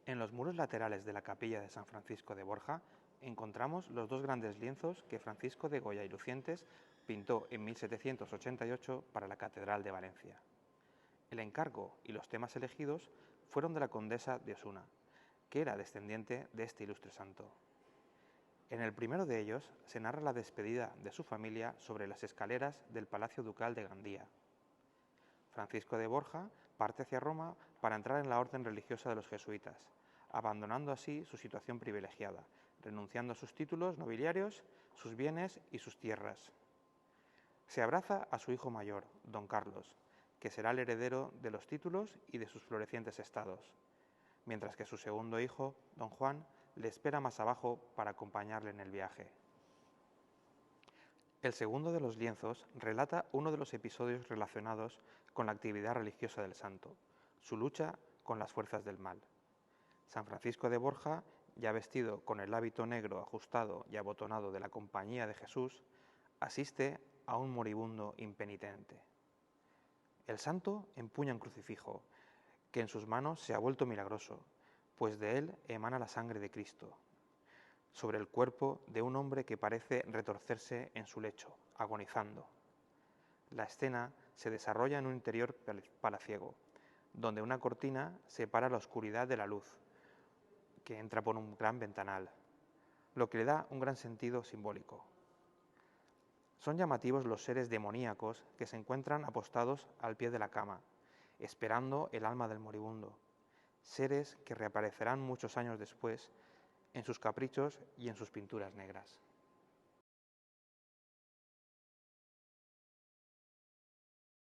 En los muros laterales de la capilla de San Francisco de Borja encontramos los dos grandes lienzos que Francisco de Goya y Lucientes pintó en 1788 para la Catedral de Valencia. El encargo y los temas elegidos fueron de la condesa de Osuna, que era descendiente de este ilustre santo. En el primero de ellos se narra la despedida de su familia sobre las escaleras del Palacio Ducal de Gandía. Francisco de Borja parte hacia Roma para entrar en la orden religiosa de los jesuitas, abandonando así su situación privilegiada, renunciando a sus títulos nobiliarios, sus bienes y sus tierras. Se abraza a su hijo mayor, don Carlos, que será el heredero de los títulos y de sus florecientes estados, mientras que su segundo hijo, don Juan, le espera más abajo para acompañarle en el viaje. El segundo de los lienzos relata uno de los episodios relacionados con la actividad religiosa del santo, su lucha con las fuerzas del mal. San Francisco de Borja, ya vestido con el hábito negro ajustado y abotonado de la Compañía de Jesús, asiste a un moribundo impenitente. El santo empuña un crucifijo, que en sus manos se ha vuelto milagroso, pues de él emana la sangre de Cristo, sobre el cuerpo de un hombre que parece retorcerse en su lecho, agonizando. La escena se desarrolla en un interior palaciego, donde una cortina separa la oscuridad de la luz, que entra por un gran ventanal, lo que le da un gran sentido simbólico. Son llamativos los seres demoníacos que se encuentran apostados al pie de la cama, esperando el alma del moribundo, seres que reaparecerán muchos años después en sus caprichos y en sus pinturas negras.